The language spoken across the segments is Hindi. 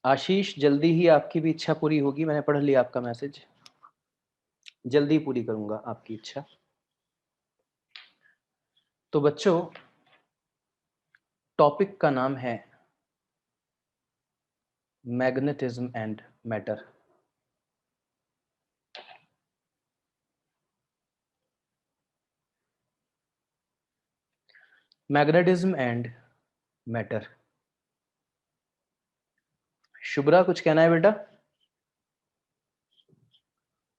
आशीष, जल्दी ही आपकी भी इच्छा पूरी होगी। मैंने पढ़ लिया आपका मैसेज, जल्दी पूरी करूंगा आपकी इच्छा। तो बच्चों, टॉपिक का नाम है magnetism and matter. Magnetism and matter. Shubhra, कुछ कहना है बेटा?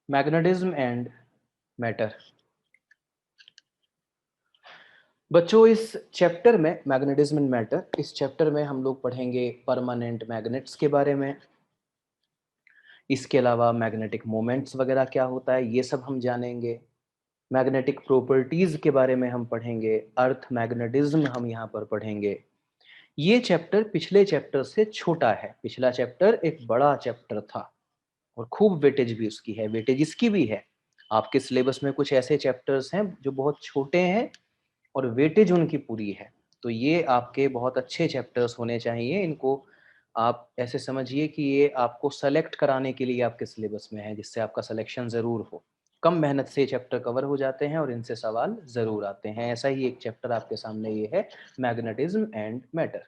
Magnetism and matter. बच्चों, इस चैप्टर में मैग्नेटिज्म एंड मैटर, इस चैप्टर में हम लोग पढ़ेंगे परमानेंट मैग्नेट्स के बारे में। इसके अलावा मैग्नेटिक मोमेंट्स वगैरह क्या होता है ये सब हम जानेंगे। मैग्नेटिक प्रॉपर्टीज के बारे में हम पढ़ेंगे। अर्थ मैग्नेटिज्म हम यहाँ पर पढ़ेंगे। ये चैप्टर पिछले चैप्टर से छोटा है। पिछला चैप्टर एक बड़ा चैप्टर था और खूब वेटेज भी उसकी है, वेटेज इसकी भी है। आपके सिलेबस में कुछ ऐसे चैप्टर्स हैं जो बहुत छोटे हैं और वेटेज उनकी पूरी है। तो ये आपके बहुत अच्छे चैप्टर्स होने चाहिए। इनको आप ऐसे समझिए कि ये आपको सेलेक्ट कराने के लिए आपके सिलेबस में है, जिससे आपका सिलेक्शन ज़रूर हो। कम मेहनत से चैप्टर कवर हो जाते हैं और इनसे सवाल ज़रूर आते हैं। ऐसा ही एक चैप्टर आपके सामने ये है, मैग्नेटिज्म एंड मैटर।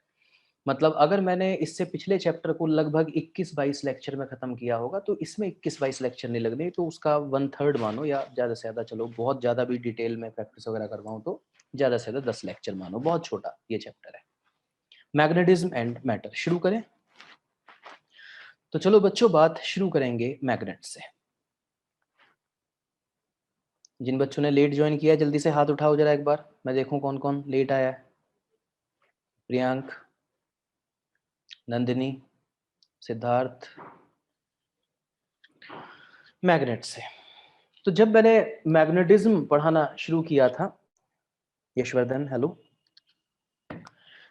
मतलब अगर मैंने इससे पिछले चैप्टर को लगभग 21-22 लेक्चर में ख़त्म किया होगा, तो इसमें 21-22 लेक्चर नहीं लगने, तो उसका 1/3 मानो, या ज़्यादा से ज़्यादा, चलो बहुत ज़्यादा भी डिटेल में प्रैक्टिस वगैरह करवाऊँ तो ज़्यादा से ज़्यादा 10 लेक्चर मानो। बहुत छोटा ये चैप्टर है, मैग्नेटिज्म एंड मैटर। शुरू करें? तो चलो बच्चों, बात शुरू करेंगे मैग्नेट से। जिन बच्चों ने लेट ज्वाइन किया जल्दी से हाथ उठाओ जरा, एक बार मैं देखूं कौन कौन लेट आया है। प्रियांक, नंदिनी, सिद्धार्थ। मैग्नेट से, तो जब मैंने मैग्नेटिज्म पढ़ाना शुरू किया था, यशवर्धन हेलो,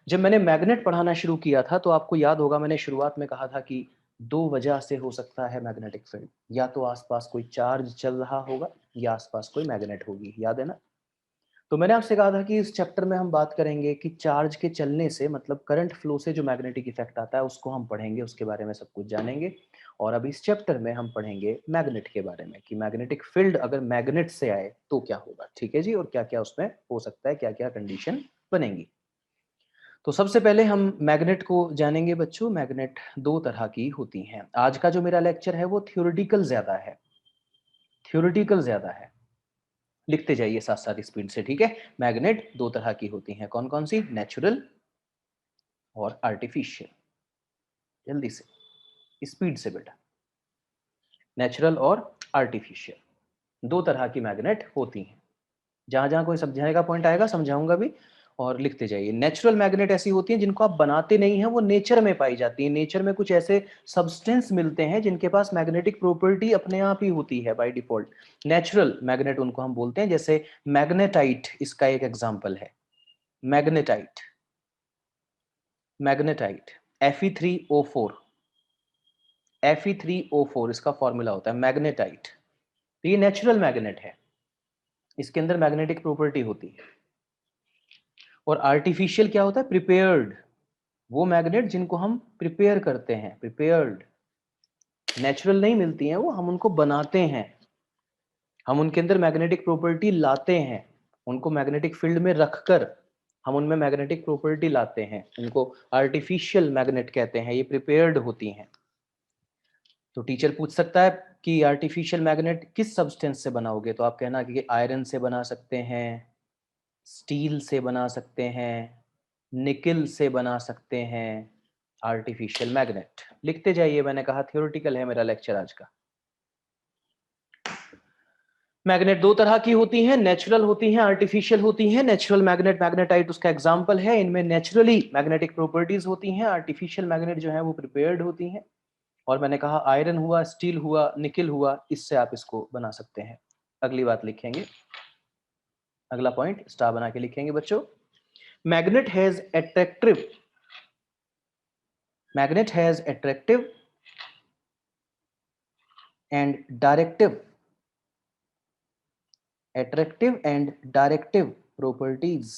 जब मैंने मैग्नेट पढ़ाना शुरू किया था तो आपको याद होगा मैंने शुरुआत में कहा था कि दो वजह से हो सकता है मैग्नेटिक फील्ड। या तो आसपास कोई चार्ज चल रहा होगा या आसपास कोई मैग्नेट होगी, याद है ना? तो मैंने आपसे कहा था कि इस चैप्टर में हम बात करेंगे कि चार्ज के चलने से, मतलब करंट फ्लो से जो मैग्नेटिक इफेक्ट आता है उसको हम पढ़ेंगे, उसके बारे में सब कुछ जानेंगे। और अब इस चैप्टर में हम पढ़ेंगे मैग्नेट के बारे में कि मैग्नेटिक फील्ड अगर मैग्नेट से आए तो क्या होगा। ठीक है जी, और क्या क्या उसमें हो सकता है, क्या क्या कंडीशन बनेंगी। तो सबसे पहले हम मैग्नेट को जानेंगे बच्चों। मैग्नेट दो तरह की होती हैं। आज का जो मेरा लेक्चर है वो थ्योरेटिकल ज्यादा है, थ्योरेटिकल ज्यादा है। लिखते जाइए साथ साथ स्पीड से, ठीक है? मैग्नेट दो तरह की होती हैं, कौन कौन सी? नेचुरल और आर्टिफिशियल। जल्दी से, स्पीड से बेटा। नेचुरल और आर्टिफिशियल, दो तरह की मैग्नेट होती हैं। जहां जहां कोई समझाने का पॉइंट आएगा समझाऊंगा भी, और लिखते जाइए। नेचुरल मैग्नेट ऐसी होती हैं जिनको आप बनाते नहीं हैं, वो नेचर में पाई जाती है। नेचर में कुछ ऐसे सब्सटेंस मिलते हैं जिनके पास मैग्नेटिक प्रॉपर्टी अपने आप ही होती है बाय डिफॉल्ट। नेचुरल मैग्नेट उनको हम बोलते हैं। जैसे मैग्नेटाइट इसका एक एग्जांपल है। मैग्नेटाइट, मैग्नेटाइट Fe3O4, Fe3O4 इसका फॉर्मूला होता है मैग्नेटाइट। तो ये नेचुरल मैग्नेट है, इसके अंदर मैग्नेटिक प्रॉपर्टी होती है। और आर्टिफिशियल क्या होता है? प्रिपेयर्ड, वो मैग्नेट जिनको हम प्रिपेयर करते हैं, प्रिपेयर्ड। नेचुरल नहीं मिलती हैं वो, हम उनको बनाते हैं, हम उनके अंदर मैग्नेटिक प्रॉपर्टी लाते हैं। उनको मैग्नेटिक फील्ड में रखकर हम उनमें मैग्नेटिक प्रॉपर्टी लाते हैं, उनको आर्टिफिशियल मैग्नेट कहते हैं। ये प्रिपेयर्ड होती हैं। तो टीचर पूछ सकता है कि आर्टिफिशियल मैग्नेट किस सब्सटेंस से बनाओगे, तो आप कहना कि आयरन से बना सकते हैं, स्टील से बना सकते हैं, निकिल से बना सकते हैं आर्टिफिशियल मैग्नेट। लिखते जाइए, मैंने कहा थ्योरेटिकल है मेरा लेक्चर आज का। मैग्नेट दो तरह की होती हैं, नेचुरल होती हैं, आर्टिफिशियल होती हैं। नेचुरल मैग्नेट, मैग्नेटाइट उसका एग्जांपल है। इनमें नेचुरली मैग्नेटिक प्रॉपर्टीज होती हैं। आर्टिफिशियल मैग्नेट जो है वो प्रिपेयर्ड होती हैं। और मैंने कहा आयरन हुआ, स्टील हुआ, निकिल हुआ, इससे आप इसको बना सकते हैं। अगली बात लिखेंगे, अगला पॉइंट स्टार बना के लिखेंगे बच्चों। Magnet has attractive, magnet has attractive and directive, attractive and directive properties.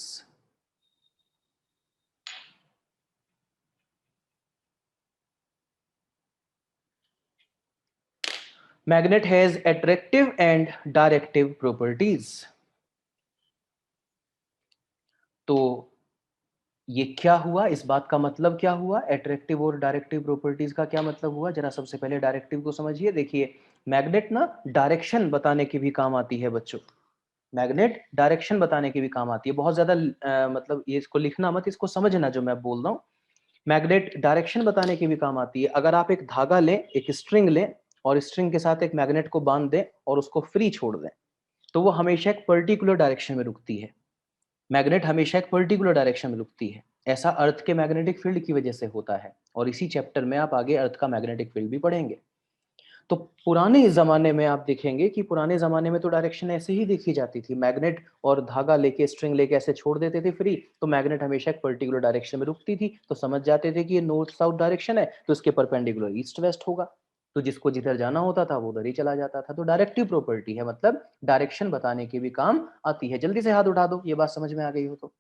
Magnet has attractive and directive properties. तो ये क्या हुआ, इस बात का मतलब क्या हुआ, अट्रैक्टिव और डायरेक्टिव प्रॉपर्टीज का क्या मतलब हुआ, जरा सबसे पहले डायरेक्टिव को समझिए। देखिए मैग्नेट ना डायरेक्शन बताने की भी काम आती है बच्चों, मैग्नेट डायरेक्शन बताने की भी काम आती है। बहुत ज्यादा मतलब ये इसको लिखना मत, इसको समझना जो मैं बोल रहा हूँ। मैग्नेट डायरेक्शन बताने की भी काम आती है। अगर आप एक धागा लें, एक स्ट्रिंग लें और स्ट्रिंग के साथ एक मैग्नेट को बांध दें और उसको फ्री छोड़ दें, तो वो हमेशा एक पर्टिकुलर डायरेक्शन में रुकती है। मैग्नेट हमेशा एक पर्टिकुलर डायरेक्शन में रुकती है। ऐसा अर्थ के मैग्नेटिक फील्ड की वजह से होता है, और इसी चैप्टर में आप आगे अर्थ का मैग्नेटिक फील्ड भी पढ़ेंगे। तो पुराने जमाने में आप देखेंगे कि पुराने जमाने में तो डायरेक्शन ऐसे ही देखी जाती थी, मैग्नेट और धागा लेके स्ट्रिंग लेके ऐसे छोड़ देते थे फ्री, तो मैग्नेट हमेशा एक पर्टिकुलर डायरेक्शन में रुकती थी, तो समझ जाते थे कि ये नॉर्थ साउथ डायरेक्शन है, तो इसके परपेंडिकुलर ईस्ट वेस्ट होगा, तो जिसको जिधर जाना होता था वो उधर ही चला जाता था। तो डायरेक्टिव प्रॉपर्टी है, मतलब डायरेक्शन बताने के भी काम आती है। जल्दी से हाथ उठा दो, ये बात समझ में आ गई हो तो।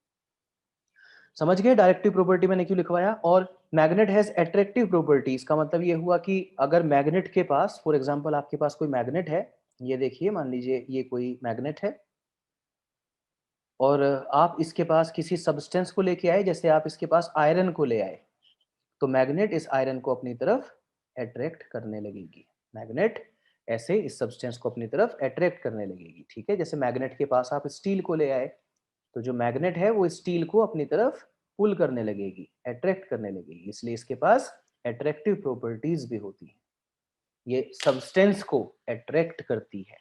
समझ गए डायरेक्टिव प्रॉपर्टी मैंने क्यों लिखवाया। और मैग्नेट हैज अट्रैक्टिव प्रॉपर्टीज का मतलब ये हुआ कि अगर मैग्नेट के पास, फॉर एग्जांपल आपके पास कोई मैग्नेट है, ये देखिए मान लीजिए ये कोई मैग्नेट है, और आप इसके पास किसी सब्सटेंस को लेके आए, जैसे आप इसके पास आयरन को ले आए, तो मैग्नेट इस आयरन को अपनी तरफ अट्रैक्ट करने लगेगी। मैग्नेट ऐसे इस सब्सटेंस को अपनी तरफ अट्रैक्ट करने लगेगी, ठीक है। जैसे मैग्नेट के पास आप स्टील को ले आए, तो जो मैग्नेट है वो स्टील को अपनी तरफ पुल करने लगेगी, अट्रैक्ट करने लगेगी, इसलिए इसके पास अट्रैक्टिव प्रॉपर्टीज भी होती है। ये सब्सटेंस को अट्रैक्ट करती है,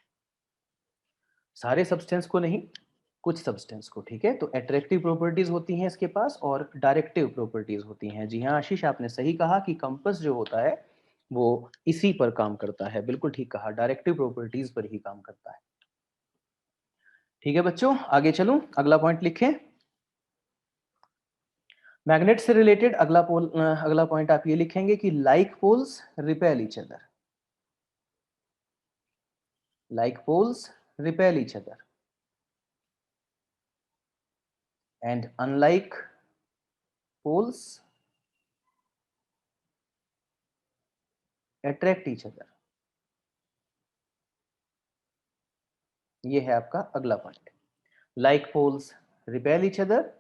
सारे सब्सटेंस को नहीं, कुछ सब्सटेंस को, ठीक है। तो अट्रैक्टिव प्रॉपर्टीज होती हैं इसके पास, और डायरेक्टिव प्रॉपर्टीज होती हैं। जी हाँ आशीष, आपने सही कहा कि कंपास जो होता है वो इसी पर काम करता है, बिल्कुल ठीक कहा, डायरेक्टिव प्रॉपर्टीज पर ही काम करता है। ठीक है बच्चों, आगे चलूं, अगला पॉइंट लिखें। मैग्नेट से रिलेटेड अगला पॉइंट आप ये लिखेंगे कि like poles repel each other. Like poles repel each other and unlike poles attract each other. ये है आपका अगला point. Like poles repel each other,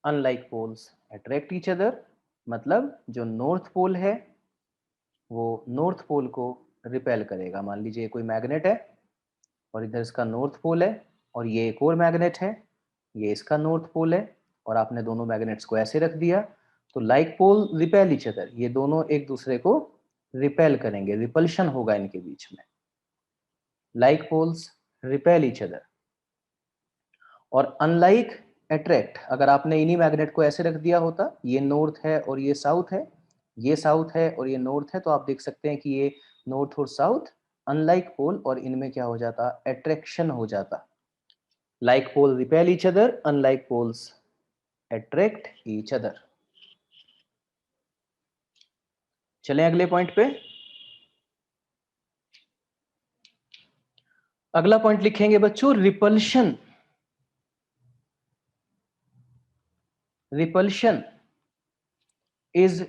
unlike poles attract each other. मतलब जो नॉर्थ पोल है वो नॉर्थ पोल को रिपेल करेगा। मान लीजिए कोई मैग्नेट है और इधर इसका नॉर्थ पोल है, और ये एक और मैग्नेट है, ये इसका नॉर्थ पोल है, और आपने दोनों मैग्नेट्स को ऐसे रख दिया, तो like pole repel each other, ये दोनों एक दूसरे को रिपेल करेंगे, रिपल्शन होगा इनके बीच में। Like poles repel each other. और अनलाइक अट्रैक्ट, अगर आपने इन्हीं मैग्नेट को ऐसे रख दिया होता, ये नॉर्थ है और ये साउथ है, ये साउथ है और ये नॉर्थ है, तो आप देख सकते हैं कि ये नॉर्थ और साउथ अनलाइक पोल, और इनमें क्या हो जाता, अट्रैक्शन हो जाता। Like pole repel each other, unlike poles attract each other. चलें अगले पॉइंट पे। अगला पॉइंट लिखेंगे बच्चों repulsion. Repulsion is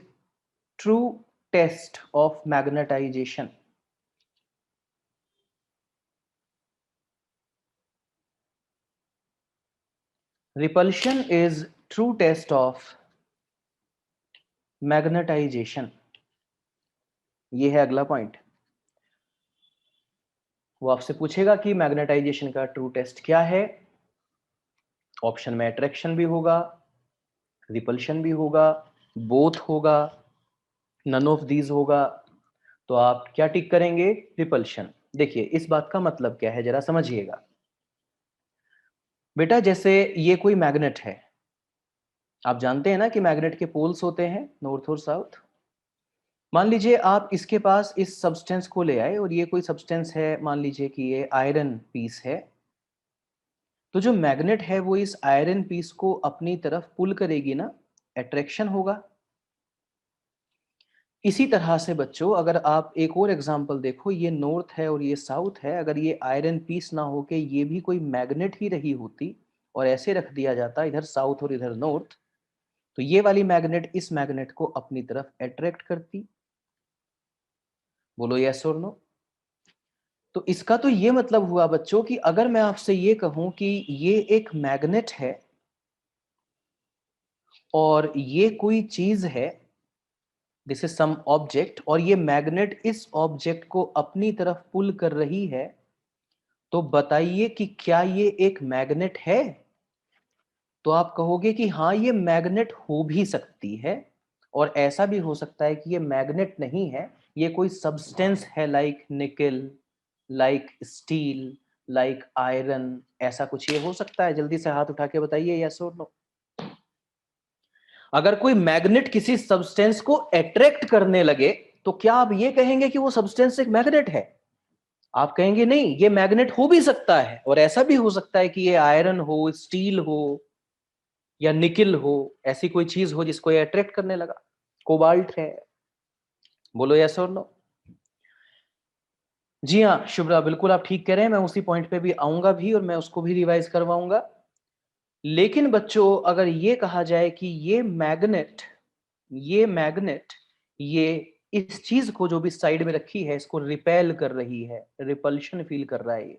true test of magnetisation. Repulsion is true test of magnetisation. ये है अगला पॉइंट। वो आपसे पूछेगा कि मैग्नेटाइजेशन का ट्रू टेस्ट क्या है। ऑप्शन में अट्रैक्शन भी होगा, रिपल्शन भी होगा, बोथ होगा, नन ऑफ दीज होगा। तो आप क्या टिक करेंगे, रिपल्शन। देखिए इस बात का मतलब क्या है जरा समझिएगा। बेटा जैसे ये कोई मैग्नेट है, आप जानते हैं ना कि मैग्नेट के पोल्स होते हैं नॉर्थ और साउथ। मान लीजिए आप इसके पास इस सब्सटेंस को ले आए, और ये कोई सब्सटेंस है, मान लीजिए कि ये आयरन पीस है, तो जो मैग्नेट है वो इस आयरन पीस को अपनी तरफ पुल करेगी ना, अट्रैक्शन होगा। इसी तरह से बच्चों अगर आप एक और एग्जांपल देखो, ये नॉर्थ है और ये साउथ है, अगर ये आयरन पीस ना होके ये भी कोई मैग्नेट ही रही होती और ऐसे रख दिया जाता इधर साउथ और इधर नॉर्थ, तो ये वाली मैग्नेट इस मैग्नेट को अपनी तरफ अट्रैक्ट करती, बोलो यस और नो। तो इसका तो ये मतलब हुआ बच्चों कि अगर मैं आपसे ये कहूं कि ये एक मैग्नेट है और ये कोई चीज है, दिस इज सम ऑब्जेक्ट, और ये मैग्नेट इस ऑब्जेक्ट को अपनी तरफ पुल कर रही है, तो बताइए कि क्या ये एक मैग्नेट है? तो आप कहोगे कि हाँ ये मैग्नेट हो भी सकती है, और ऐसा भी हो सकता है कि ये मैग्नेट नहीं है, ये कोई सब्सटेंस है, लाइक निकल, लाइक स्टील, लाइक आयरन, ऐसा कुछ ये हो सकता है। जल्दी से हाथ उठा के बताइए यस और नो। अगर कोई मैग्नेट किसी सब्सटेंस को अट्रैक्ट करने लगे तो क्या आप ये कहेंगे कि वो सब्सटेंस एक मैग्नेट है? आप कहेंगे नहीं, ये मैग्नेट हो भी सकता है, और ऐसा भी हो सकता है कि ये आयरन हो, स्टील हो, या निकिल हो, ऐसी कोई चीज हो जिसको ये अट्रैक्ट करने लगा, कोबाल्ट है। बोलो यस और नो। जी हाँ शुभ्रा, बिल्कुल आप ठीक कह रहे हैं, मैं उसी पॉइंट पे भी आऊंगा भी, और मैं उसको भी रिवाइज करवाऊंगा। लेकिन बच्चों अगर ये कहा जाए कि ये मैग्नेट ये इस चीज को जो भी साइड में रखी है इसको रिपेल कर रही है, रिपल्शन फील कर रहा है,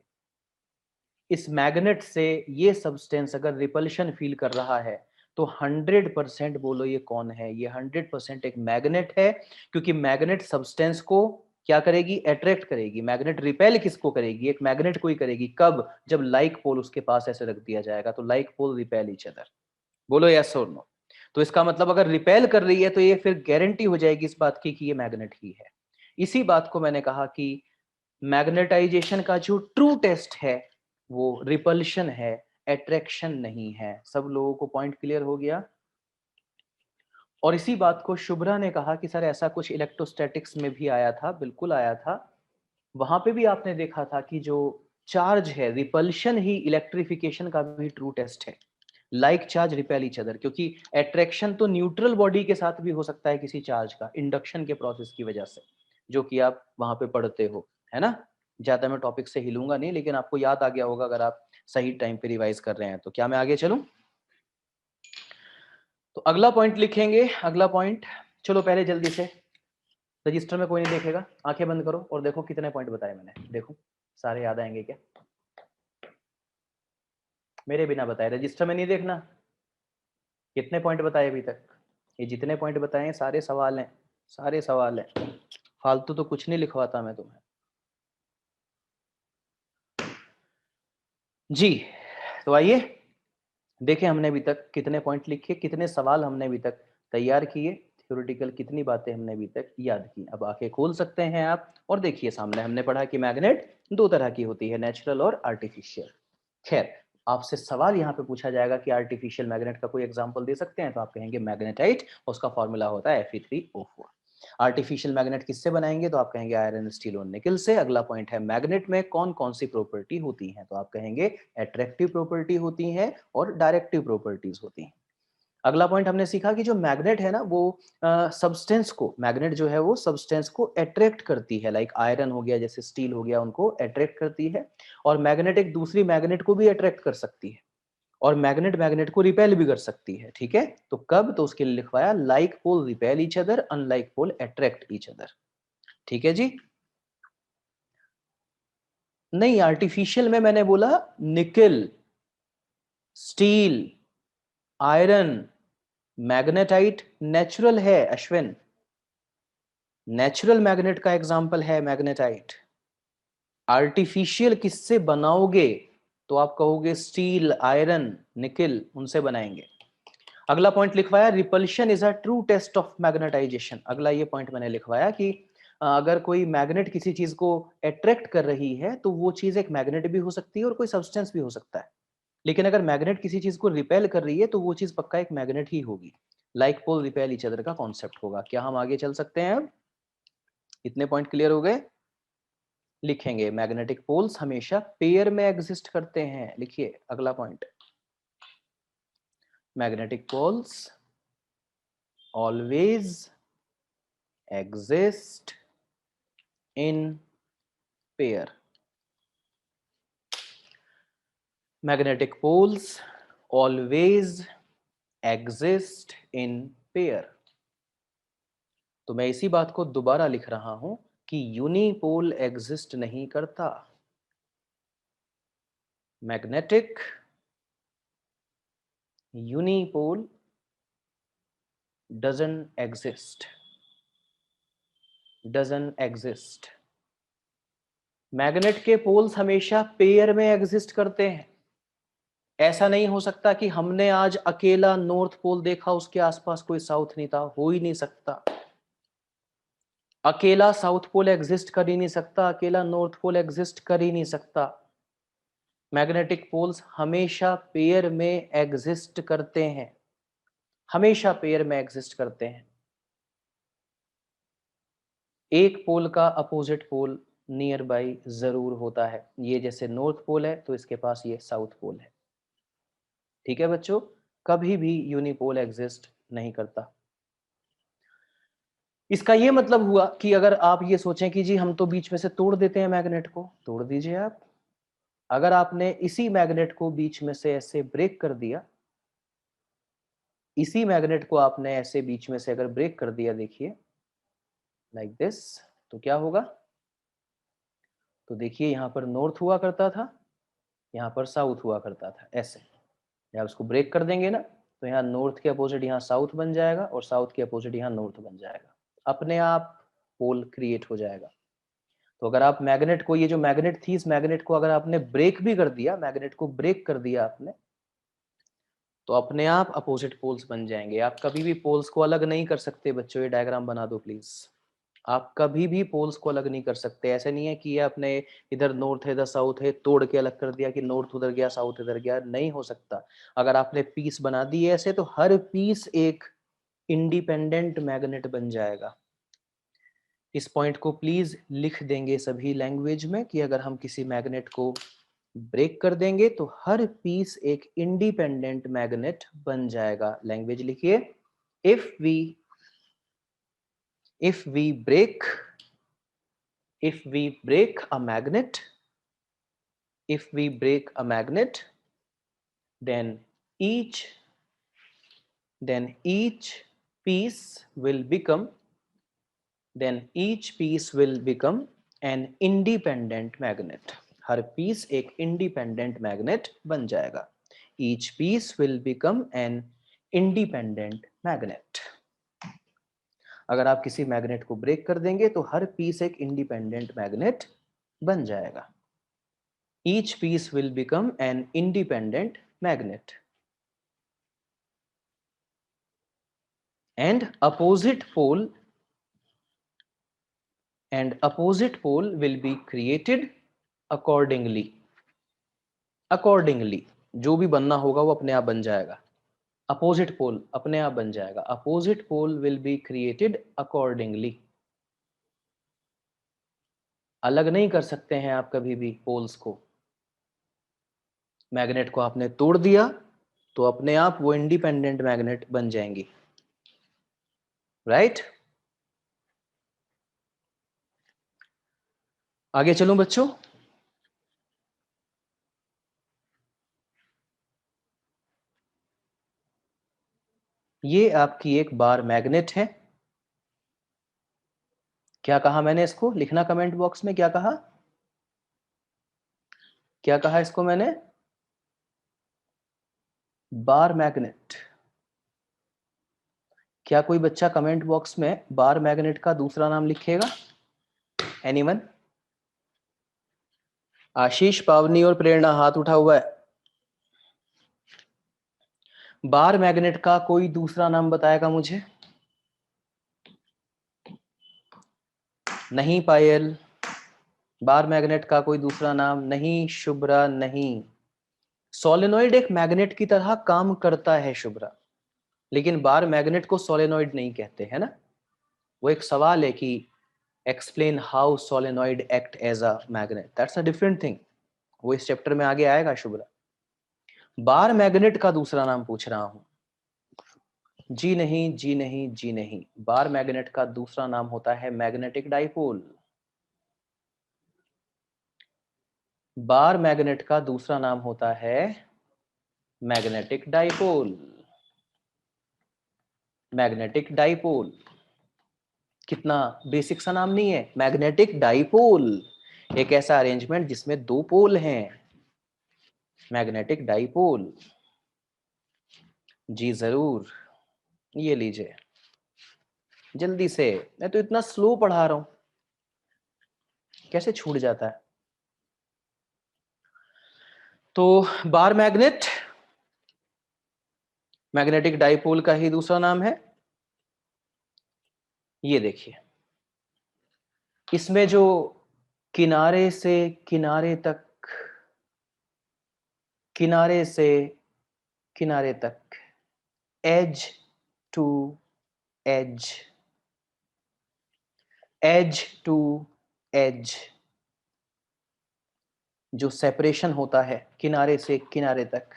इस मैग्नेट से ये सब्सटेंस अगर रिपल्शन फील कर रहा है, तो 100% बोलो ये कौन है? ये 100% एक मैग्नेट है, क्योंकि मैग्नेट सब्सटेंस को क्या करेगी? अट्रैक्ट करेगी। मैग्नेट रिपेल किसको करेगी? एक मैग्नेट को ही करेगी। कब? जब लाइक पोल उसके पास ऐसे रख दिया जाएगा, तो like pole repel each other. बोलो यस और नो। तो इसका मतलब अगर रिपेल कर रही है तो ये फिर गारंटी हो जाएगी इस बात की कि ये मैग्नेट ही है। इसी बात को मैंने कहा कि मैग्नेटाइजेशन का जो ट्रू टेस्ट है वो रिपल्शन है, अट्रैक्शन नहीं है। सब लोगों को पॉइंट क्लियर हो गया? और इसी बात को शुभ्रा ने कहा कि सर ऐसा कुछ इलेक्ट्रोस्टैटिक्स में भी आया था। बिल्कुल आया था, वहां पे भी आपने देखा था कि जो चार्ज है, रिपल्शन ही इलेक्ट्रिफिकेशन का भी ट्रू टेस्ट है। Like charge repel each other, क्योंकि अट्रैक्शन तो न्यूट्रल बॉडी के साथ भी हो सकता है किसी चार्ज का, इंडक्शन के प्रोसेस की वजह से, जो कि आप वहां पे पढ़ते हो, है ना। ज्यादा मैं टॉपिक से हिलूंगा नहीं, लेकिन आपको याद आ गया होगा अगर आप सही टाइम पे रिवाइज कर रहे हैं तो। क्या मैं आगे चलूं? तो अगला पॉइंट लिखेंगे, अगला पॉइंट। चलो पहले जल्दी से, रजिस्टर में कोई नहीं देखेगा, आंखें बंद करो और देखो कितने पॉइंट बताए मैंने। देखो सारे याद आएंगे क्या? मेरे बिना बताए, रजिस्टर में नहीं देखना। कितने पॉइंट बताए अभी तक? ये जितने पॉइंट बताए हैं सारे सवाल हैं, सारे सवाल हैं, फालतू तो कुछ नहीं लिखवाता मैं तुम्हें। जी तो आइए देखें हमने अभी तक कितने पॉइंट लिखे, कितने सवाल हमने अभी तक तैयार किए, थ्योरेटिकल कितनी बातें हमने अभी तक याद की। अब आंखें खोल सकते हैं आप और देखिए सामने। हमने पढ़ा कि मैग्नेट दो तरह की होती है, नेचुरल और आर्टिफिशियल। खैर आपसे सवाल यहाँ पे पूछा जाएगा कि आर्टिफिशियल मैग्नेट का कोई एग्जांपल दे सकते हैं, तो आप कहेंगे मैग्नेटाइट, उसका फॉर्मूला होता है Fe3O4। आर्टिफिशियल मैग्नेट किससे बनाएंगे? तो आप कहेंगे आयरन, स्टील और निकल से। अगला पॉइंट है मैग्नेट में कौन कौन सी प्रॉपर्टी होती हैं? तो आप कहेंगे अट्रैक्टिव प्रॉपर्टी होती हैं और डायरेक्टिव प्रॉपर्टीज होती हैं। अगला पॉइंट हमने सीखा कि जो मैग्नेट है ना वो सब्सटेंस को, मैग्नेट जो है वो सब्सटेंस को अट्रैक्ट करती है, लाइक आयरन हो गया, जैसे स्टील हो गया, उनको अट्रैक्ट करती है। और मैग्नेट एक दूसरी मैग्नेट को भी अट्रैक्ट कर सकती है, और मैग्नेट मैग्नेट को रिपेल भी कर सकती है। ठीक है, तो कब? तो उसके लिए लिखवाया like pole repel each other, unlike pole attract each other. ठीक है जी। नहीं, आर्टिफिशियल में मैंने बोला निकल, स्टील, आयरन। मैग्नेटाइट नेचुरल है अश्विन, नेचुरल मैग्नेट का एग्जाम्पल है मैग्नेटाइट। आर्टिफिशियल किससे बनाओगे? तो आप कहोगे स्टील, आयरन, निकल, उनसे बनाएंगे। अगला पॉइंट लिखवाया repulsion is a true test of magnetisation. अगला ये पॉइंट मैंने लिखवाया कि अगर कोई मैग्नेट किसी चीज को अट्रैक्ट कर रही है तो वो चीज एक मैग्नेट भी हो सकती है और कोई सब्सटेंस भी हो सकता है। लेकिन अगर मैग्नेट किसी चीज को रिपेल कर रही है तो वो चीज पक्का एक मैग्नेट ही होगी। Like pole repel each other का कॉन्सेप्ट होगा। क्या हम आगे चल सकते हैं? अब इतने पॉइंट क्लियर हो गए? लिखेंगे मैग्नेटिक पोल्स हमेशा पेयर में एग्जिस्ट करते हैं। लिखिए अगला point, magnetic poles always exist in pair. Magnetic poles always exist in pair. तो मैं इसी बात को दोबारा लिख रहा हूं कि यूनिपोल एग्जिस्ट नहीं करता। Magnetic unipole doesn't exist। Magnet के पोल्स हमेशा पेयर में एग्जिस्ट करते हैं। ऐसा नहीं हो सकता कि हमने आज अकेला नॉर्थ पोल देखा, उसके आसपास कोई साउथ नहीं था, हो ही नहीं सकता। अकेला साउथ पोल एग्जिस्ट कर ही नहीं सकता, अकेला नॉर्थ पोल एग्जिस्ट कर ही नहीं सकता। मैग्नेटिक पोल्स हमेशा पेयर में एग्जिस्ट करते हैं, हमेशा पेयर में एग्जिस्ट करते हैं। एक पोल का अपोजिट पोल नियर बाई जरूर होता है। ये जैसे नॉर्थ पोल है तो इसके पास ये साउथ पोल है। ठीक है बच्चों, कभी भी यूनिपोल एग्जिस्ट नहीं करता। इसका ये मतलब हुआ कि अगर आप ये सोचें कि जी हम तो बीच में से तोड़ देते हैं मैग्नेट को, तोड़ दीजिए आप। अगर आपने इसी मैग्नेट को बीच में से ऐसे ब्रेक कर दिया, इसी मैग्नेट को आपने ऐसे बीच में से अगर ब्रेक कर दिया, देखिए लाइक दिस, तो क्या होगा? तो देखिए यहां पर नॉर्थ हुआ करता था, यहाँ पर साउथ हुआ करता था, ऐसे। जब उसको ब्रेक कर देंगे ना, तो यहाँ नॉर्थ के अपोजिट यहाँ साउथ बन जाएगा और साउथ के अपोजिट यहाँ नॉर्थ बन जाएगा, अपने आप पोल क्रिएट हो जाएगा। तो अगर आप मैग्नेट को, ये जो मैग्नेट थी, इस मैग्नेट को अगर आपने ब्रेक भी कर दिया, मैग्नेट को ब्रेक कर दिया आपने, तो अपने आप अपोजिट पोल्स बन जाएंगे। आप कभी भी पोल्स को अलग नहीं कर सकते बच्चों। ये डायग्राम बना दो प्लीज। आप कभी भी पोल्स को अलग नहीं कर सकते। ऐसे नहीं है कि ये अपने इधर नॉर्थ है इधर साउथ है, तोड़ के अलग कर दिया कि नॉर्थ उधर गया साउथ इधर गया, नहीं हो सकता। अगर आपने पीस बना दी ऐसे, तो हर पीस एक इंडिपेंडेंट मैग्नेट बन जाएगा। इस पॉइंट को प्लीज लिख देंगे सभी लैंग्वेज में कि अगर हम किसी मैग्नेट को ब्रेक कर देंगे तो हर पीस एक इंडिपेंडेंट मैग्नेट बन जाएगा। लैंग्वेज लिखिए, if we break a magnet, if we break a magnet, then each piece will become an independent magnet। हर पीस एक इंडिपेंडेंट मैग्नेट बन जाएगा। each piece will become an independent magnet। अगर आप किसी मैग्नेट को ब्रेक कर देंगे तो हर पीस एक इंडिपेंडेंट मैग्नेट बन जाएगा। each piece will become an independent magnet and opposite pole will be created accordingly। जो भी बनना होगा वो अपने आप बन जाएगा। अपोजिट पोल अपने आप बन जाएगा। Opposite pole will be created accordingly. अलग नहीं कर सकते हैं आप कभी भी पोल्स को। मैग्नेट को आपने तोड़ दिया तो अपने आप वो इंडिपेंडेंट मैग्नेट बन जाएंगी, राइट? आगे चलूं बच्चों? ये आपकी एक बार मैग्नेट है। क्या कहा मैंने इसको? लिखना कमेंट बॉक्स में, क्या कहा? क्या कहा इसको मैंने? Bar magnet. क्या कोई बच्चा कमेंट बॉक्स में बार मैग्नेट का दूसरा नाम लिखेगा? एनीवन? आशीष, पावनी और प्रेरणा हाथ उठा हुआ है। बार मैग्नेट का कोई दूसरा नाम बताएगा मुझे? नहीं पायल। बार मैग्नेट का कोई दूसरा नाम नहीं। शुभ्रा नहीं। सोलेनॉइड एक मैग्नेट की तरह काम करता है शुभ्रा, लेकिन बार मैग्नेट को सोलेनॉइड नहीं कहते, है ना? वो एक सवाल है कि explain how solenoid act as a magnet, that's a different thing. वो इस चैप्टर में आगे आएगा शुभ्रा। बार मैग्नेट का दूसरा नाम पूछ रहा हूं। जी नहीं, जी नहीं, जी नहीं। बार मैग्नेट का दूसरा नाम होता है मैग्नेटिक डाइपोल। बार मैग्नेट का दूसरा नाम होता है मैग्नेटिक डाइपोल। Magnetic dipole. कितना बेसिक सा नाम नहीं है, मैग्नेटिक डाइपोल। एक ऐसा अरेंजमेंट जिसमें दो पोल हैं, मैग्नेटिक डाइपोल। जी जरूर, ये लीजिए जल्दी से, मैं तो इतना स्लो पढ़ा रहा हूं, कैसे छूट जाता है। तो बार मैग्नेट मैग्नेटिक डाइपोल का ही दूसरा नाम है। ये देखिए, इसमें जो किनारे से किनारे तक, किनारे से किनारे तक, edge to edge, edge to edge जो सेपरेशन होता है किनारे से किनारे तक,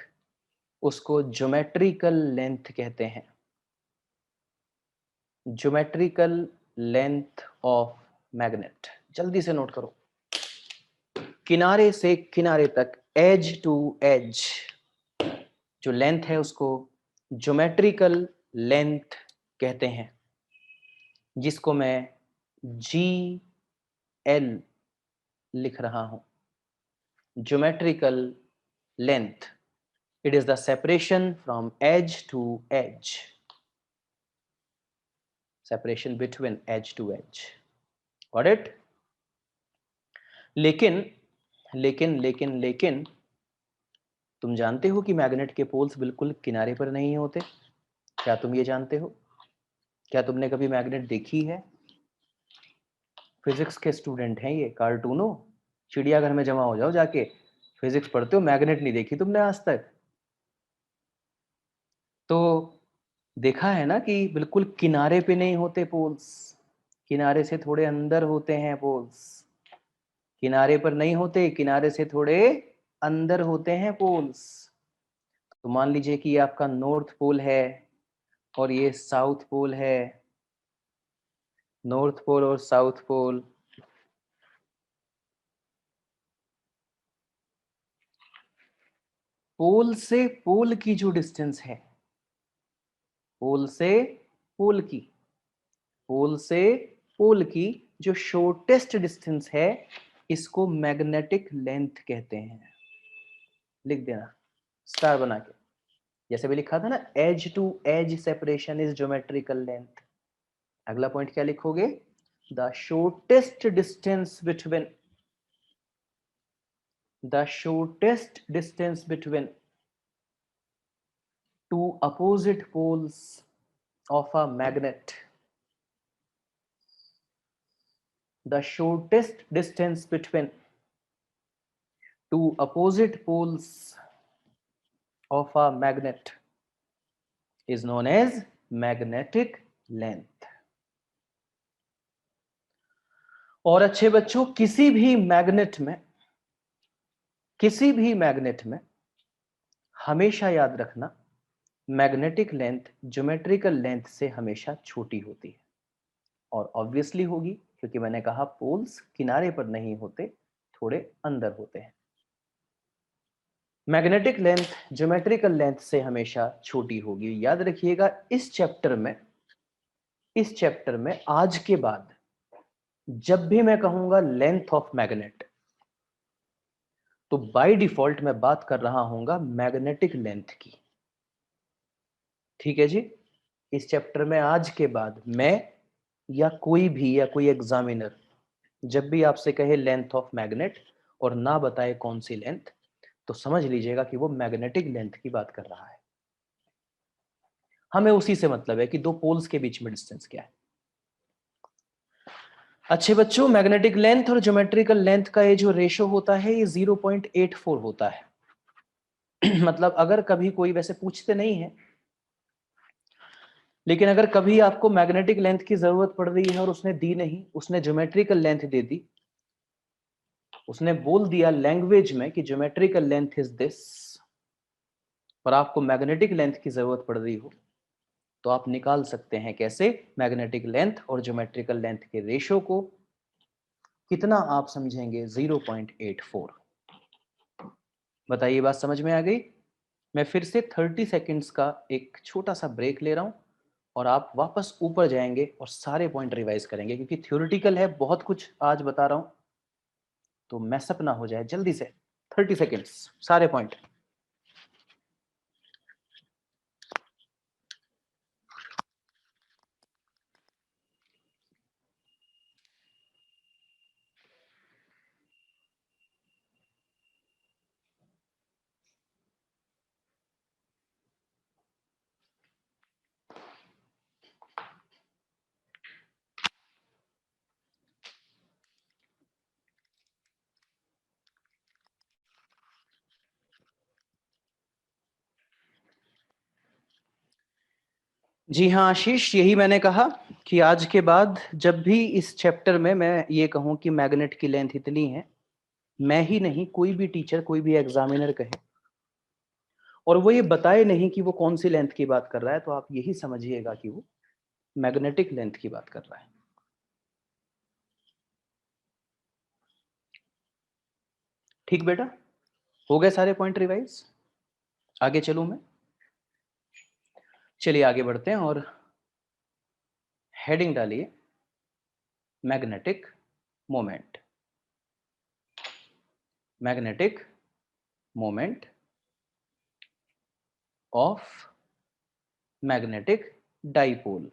उसको ज्योमेट्रिकल लेंथ कहते हैं। ज्योमेट्रिकल लेंथ ऑफ मैग्नेट, जल्दी से नोट करो। किनारे से किनारे तक, एज टू एज जो लेंथ है उसको ज्योमेट्रिकल लेंथ कहते हैं, जिसको मैं जी एल लिख रहा हूं। Geometrical length, it is the separation from edge to edge, separation between edge to edge. Got it? लेकिन लेकिन लेकिन लेकिन तुम जानते हो कि मैग्नेट के पोल्स बिल्कुल किनारे पर नहीं होते। क्या तुम ये जानते हो? क्या तुमने कभी मैग्नेट देखी है? फिजिक्स के स्टूडेंट हैं ये, कार्टूनों, चिड़ियाघर में जमा हो जाओ जाके, फिजिक्स पढ़ते हो, मैग्नेट नहीं देखी तुमने आज तक। तो देखा है ना कि बिल्कुल किनारे पे नहीं होते पोल्स, किनारे से थोड़े अंदर होते हैं पोल्स। किनारे पर नहीं होते, किनारे से थोड़े अंदर होते हैं पोल्स। तो मान लीजिए कि ये आपका नॉर्थ पोल है और ये साउथ पोल है, नॉर्थ पोल और साउथ पोल। पोल से पोल की जो डिस्टेंस है, पोल से पोल की, पोल से पोल की जो शॉर्टेस्ट डिस्टेंस है, इसको मैग्नेटिक लेंथ कहते हैं। लिख देना स्टार बना के, जैसे भी लिखा था ना, edge to edge separation is geometrical length. अगला पॉइंट क्या लिखोगे? The shortest distance between, the shortest distance between two opposite poles of a magnet, the shortest distance between two opposite poles of a magnet is known as magnetic length। और अच्छे बच्चों, किसी भी मैग्नेट में, किसी भी मैग्नेट में हमेशा याद रखना, मैग्नेटिक लेंथ ज्योमेट्रिकल लेंथ से हमेशा छोटी होती है। और ऑब्वियसली होगी, क्योंकि मैंने कहा पोल्स किनारे पर नहीं होते, थोड़े अंदर होते हैं। मैग्नेटिक लेंथ ज्योमेट्रिकल लेंथ से हमेशा छोटी होगी। याद रखिएगा, इस चैप्टर में, इस चैप्टर में आज के बाद जब भी मैं कहूंगा लेंथ ऑफ मैग्नेट, तो बाय डिफॉल्ट मैं बात कर रहा हूंगा मैग्नेटिक लेंथ की। ठीक है जी? इस चैप्टर में आज के बाद मैं या कोई भी, या कोई एग्जामिनर जब भी आपसे कहे लेंथ ऑफ मैग्नेट और ना बताए कौन सी लेंथ, तो समझ लीजिएगा कि वो मैग्नेटिक लेंथ की बात कर रहा है। हमें उसी से मतलब है कि दो पोल्स के बीच में डिस्टेंस क्या है। अच्छे बच्चों, मैग्नेटिक लेंथ और ज्योमेट्रिकल लेंथ का ये जो रेशो होता है, ये 0.84 होता है। मतलब अगर कभी कोई, वैसे पूछते नहीं है, लेकिन अगर कभी आपको मैग्नेटिक लेंथ की जरूरत पड़ रही है और उसने दी नहीं, उसने ज्योमेट्रिकल लेंथ दे दी, उसने बोल दिया लैंग्वेज में कि ज्योमेट्रिकल लेंथ इज दिस, और आपको मैग्नेटिक लेंथ की जरूरत पड़ रही हो, तो आप निकाल सकते हैं कैसे मैग्नेटिक लेंथ और ज्योमेट्रिकल लेंथ के रेशो को। कितना आप समझेंगे? 0.84। बताइए, बात समझ में आ गई? मैं फिर से 30 सेकेंड्स का एक छोटा सा ब्रेक ले रहा हूं, और आप वापस ऊपर जाएंगे और सारे पॉइंट रिवाइज करेंगे, क्योंकि थ्योरेटिकल है, बहुत कुछ आज बता रहा हूं, तो मैसअप ना हो जाए। जल्दी से 30 सेकेंड्स सारे पॉइंट। जी हाँ आशीष, यही मैंने कहा कि आज के बाद जब भी इस चैप्टर में मैं ये कहूं कि मैग्नेट की लेंथ इतनी है, मैं ही नहीं, कोई भी टीचर, कोई भी एग्जामिनर कहे और वो ये बताए नहीं कि वो कौन सी लेंथ की बात कर रहा है, तो आप यही समझिएगा कि वो मैग्नेटिक लेंथ की बात कर रहा है। ठीक बेटा, हो गए सारे पॉइंट रिवाइज? आगे चलूं मैं? चलिए आगे बढ़ते हैं और हेडिंग डालिए magnetic moment. Magnetic moment of magnetic dipole.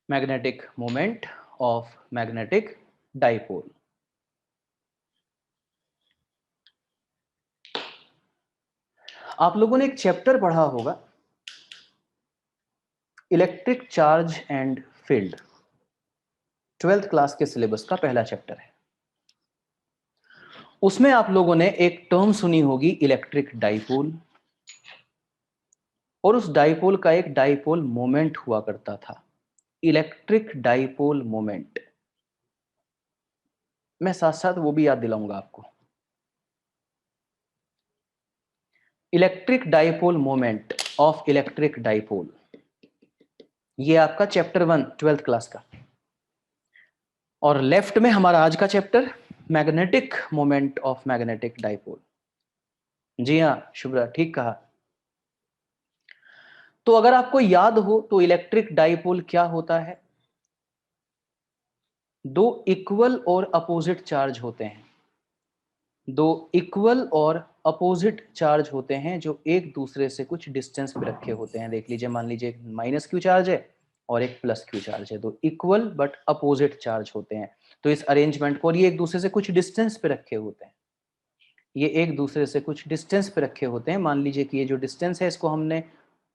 Magnetic moment of magnetic dipole. आप लोगों ने एक चैप्टर पढ़ा होगा, electric charge and field. 12th class के सिलेबस का पहला चैप्टर है। उसमें आप लोगों ने एक टर्म सुनी होगी, इलेक्ट्रिक डाइपोल, और उस डाइपोल का एक डाइपोल मोमेंट हुआ करता था, इलेक्ट्रिक डाइपोल मोमेंट। मैं साथ साथ वो भी याद दिलाऊंगा आपको। Electric dipole moment of electric dipole, ये आपका चैप्टर 1 12th क्लास का। और लेफ्ट में हमारा आज का chapter, magnetic moment of magnetic dipole. जी हाँ शुभ्रा, ठीक कहा। तो अगर आपको याद हो तो इलेक्ट्रिक डाइपोल क्या होता है? दो इक्वल और अपोजिट चार्ज होते हैं, दो इक्वल और अपोजिट चार्ज होते हैं जो एक दूसरे से कुछ डिस्टेंस पे रखे होते हैं। देख लीजिए, मान लीजिए एक माइनस क्यू चार्ज है और एक प्लस क्यू चार्ज है, दो इक्वल बट अपोजिट चार्ज होते हैं। तो इस अरेंजमेंट को, और ये एक दूसरे से कुछ डिस्टेंस पे रखे होते हैं, ये एक दूसरे से कुछ डिस्टेंस पे रखे होते हैं। मान लीजिए कि ये जो डिस्टेंस है इसको हमने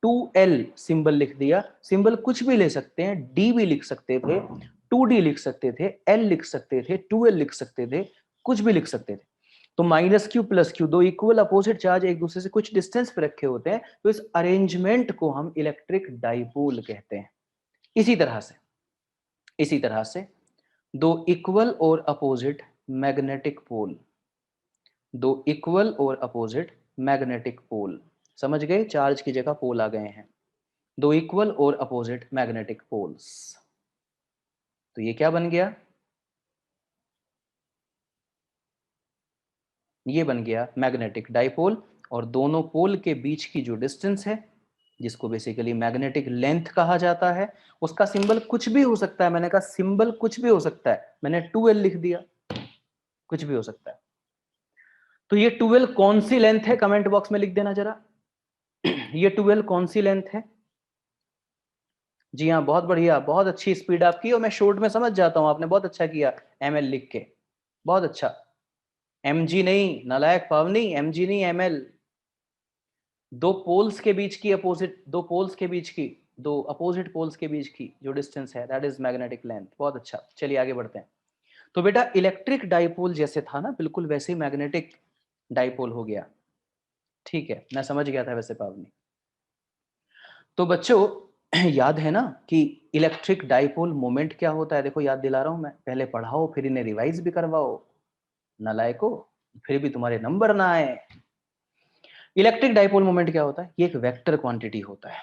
2L सिंबल लिख दिया। सिंबल कुछ भी ले सकते हैं, D भी लिख सकते थे, 2D लिख सकते थे, L लिख सकते थे, 2L लिख सकते थे, कुछ भी लिख सकते थे। तो माइनस क्यू प्लस क्यू, दो इक्वल अपोजिट चार्ज एक दूसरे से कुछ डिस्टेंस पे रखे होते हैं, तो इस अरेंजमेंट को हम इलेक्ट्रिक डाइपोल कहते हैं। इसी तरह से, इसी तरह से दो इक्वल और अपोजिट मैग्नेटिक पोल, दो इक्वल और अपोजिट मैग्नेटिक पोल, समझ गए? चार्ज की जगह पोल आ गए हैं। दो इक्वल और अपोजिट मैग्नेटिक पोल्स, तो ये क्या बन गया? ये बन गया मैग्नेटिक डाइपोल। और दोनों पोल के बीच की जो डिस्टेंस है, जिसको बेसिकली मैग्नेटिक लेंथ कहा जाता है, उसका सिंबल कुछ भी हो सकता है। मैंने कहा सिंबल कुछ भी हो सकता है, मैंने 2L लिख दिया, कुछ भी हो सकता है। तो ये 2L कौन सी लेंथ है, कमेंट बॉक्स में लिख देना जरा। ये 2L कौन सी लेंथ है? जी हाँ, बहुत बढ़िया, बहुत अच्छी स्पीड आपकी, और मैं शॉर्ट में समझ जाता हूं, आपने बहुत अच्छा किया ML लिख के, बहुत अच्छा। MG नहीं नालायक पावनी, MG नहीं ML। दो पोल्स के बीच की अपोजिट, दो पोल्स के बीच की, दो अपोजिट पोल्स के बीच की जो डिस्टेंस है, दैट इज मैग्नेटिक लेंथ। बहुत अच्छा, चलिए आगे बढ़ते हैं। तो बेटा इलेक्ट्रिक डाइपोल जैसे था ना, बिल्कुल वैसे ही मैग्नेटिक डाइपोल हो गया। ठीक है, मैं समझ गया था वैसे पावनी। तो बच्चों याद है ना कि इलेक्ट्रिक डाइपोल मोमेंट क्या होता है? देखो याद दिला रहा हूं मैं, पहले पढ़ाओ फिर इन्हें रिवाइज भी करवाओ, नालायको, फिर भी तुम्हारे नंबर ना आए। इलेक्ट्रिक डाइपोल मोमेंट क्या होता है? ये एक वेक्टर क्वांटिटी होता है,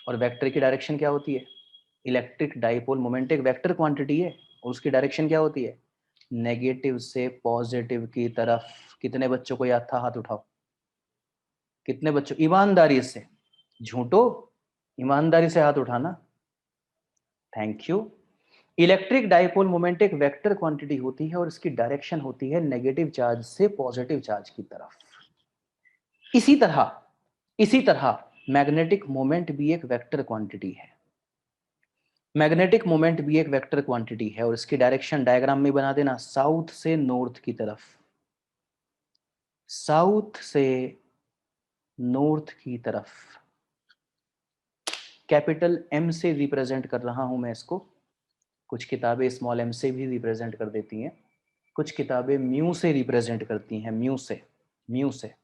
और वेक्टर की डायरेक्शन क्या होती है? इलेक्ट्रिक डाइपोल मोमेंट एक वेक्टर क्वांटिटी है, और उसकी डायरेक्शन क्या होती है? नेगेटिव से पॉजिटिव की तरफ। कितने बच्चों को याद था? हाथ उठाओ। कितने बच्चों, ईमानदारी से, झूठो, ईमानदारी से हाथ उठाना। Thank you. Electric dipole moment एक वेक्टर क्वांटिटी होती है और इसकी डायरेक्शन होती है नेगेटिव चार्ज से पॉजिटिव चार्ज की तरफ। इसी तरह मैग्नेटिक मोमेंट भी एक वेक्टर क्वांटिटी है। मैग्नेटिक मोमेंट भी एक वेक्टर क्वांटिटी है और इसकी डायरेक्शन डायग्राम में बना देना, साउथ से नॉर्थ की तरफ, साउथ से नॉर्थ की तरफ। कैपिटल एम से रिप्रेजेंट कर रहा हूं मैं इसको, कुछ किताबें स्मॉल एम से भी रिप्रेजेंट कर देती हैं, कुछ किताबें म्यू से रिप्रेजेंट करती हैं, म्यू से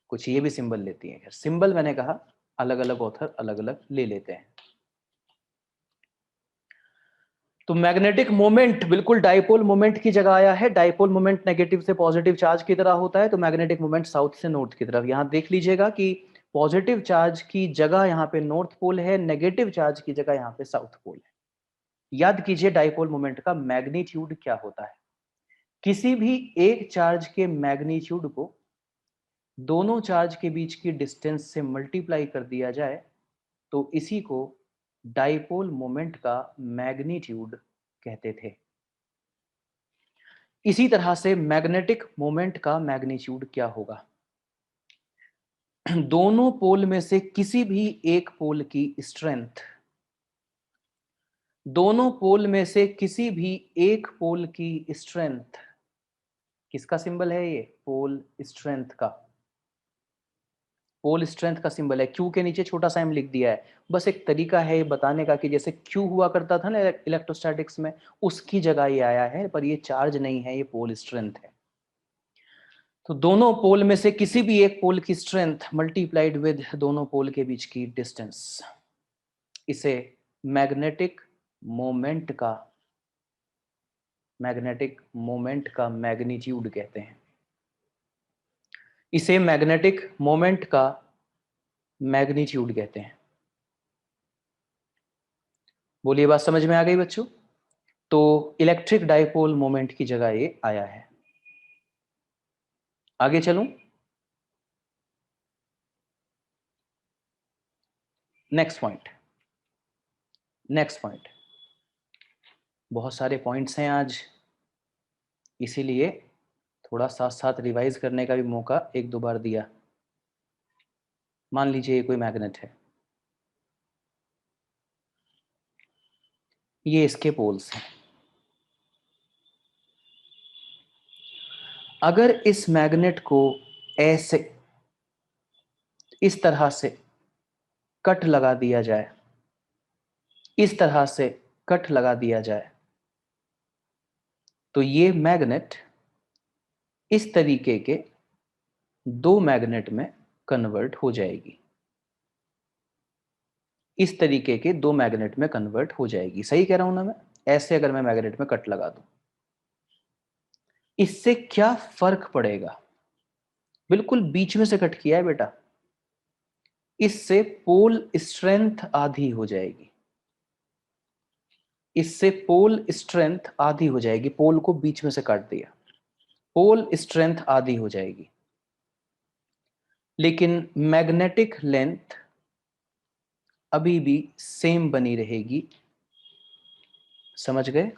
कुछ ये भी सिंबल लेती हैं। सिंबल मैंने कहा अलग अलग ऑथर अलग अलग ले लेते हैं। तो मैग्नेटिक मोमेंट बिल्कुल डाइपोल मोमेंट की जगह आया है। डाइपोल मोमेंट नेगेटिव से पॉजिटिव चार्ज की तरह होता है, तो मैग्नेटिक मोमेंट साउथ से नॉर्थ की तरफ। यहां देख लीजिएगा कि पॉजिटिव चार्ज की जगह यहां पे नॉर्थ पोल है, नेगेटिव चार्ज की जगह यहां पे साउथ पोल है। याद कीजिए डाइपोल मोमेंट का मैग्नीट्यूड क्या होता है। किसी भी एक चार्ज के मैग्नीट्यूड को दोनों चार्ज के बीच की डिस्टेंस से मल्टीप्लाई कर दिया जाए तो इसी को डाइपोल मोमेंट का मैग्नीट्यूड कहते थे। इसी तरह से मैग्नेटिक मोमेंट का मैग्नीट्यूड क्या होगा, दोनों पोल में से किसी भी एक पोल की स्ट्रेंथ, दोनों पोल में से किसी भी एक पोल की स्ट्रेंथ, किसका सिंबल है ये, पोल स्ट्रेंथ का, पोल स्ट्रेंथ का सिंबल है। क्यू के नीचे छोटा सा एम लिख दिया है, बस एक तरीका है ये बताने का कि जैसे क्यू हुआ करता था ना इलेक्ट्रोस्टैटिक्स में, उसकी जगह ये आया है, पर ये चार्ज नहीं है, ये पोल स्ट्रेंथ है। तो दोनों पोल में से किसी भी एक पोल की स्ट्रेंथ मल्टीप्लाइड विद दोनों पोल के बीच की डिस्टेंस, इसे मैग्नेटिक मोमेंट का, मैग्नेटिक मोमेंट का मैग्नीट्यूड कहते हैं। इसे मैग्नेटिक मोमेंट का मैग्नीट्यूड कहते हैं। बोलिए बात समझ में आ गई बच्चों। तो इलेक्ट्रिक डाइपोल मोमेंट की जगह ये आया है। आगे चलूं, नेक्स्ट पॉइंट, नेक्स्ट पॉइंट। बहुत सारे पॉइंट्स हैं आज, इसीलिए थोड़ा साथ साथ रिवाइज करने का भी मौका एक दो बार दिया। मान लीजिए ये कोई मैग्नेट है, ये इसके पोल्स हैं। अगर इस मैग्नेट को ऐसे इस तरह से कट लगा दिया जाए, इस तरह से कट लगा दिया जाए, तो ये मैग्नेट इस तरीके के दो मैग्नेट में कन्वर्ट हो जाएगी, इस तरीके के दो मैग्नेट में कन्वर्ट हो जाएगी। सही कह रहा हूं ना मैं, ऐसे अगर मैं मैग्नेट में कट लगा दूं, इससे क्या फर्क पड़ेगा, बिल्कुल बीच में से कट किया है बेटा, इससे पोल स्ट्रेंथ आधी हो जाएगी, इससे पोल स्ट्रेंथ आधी हो जाएगी। पोल को बीच में से काट दिया, पोल स्ट्रेंथ आधी हो जाएगी, लेकिन मैग्नेटिक लेंथ अभी भी सेम बनी रहेगी। समझ गए,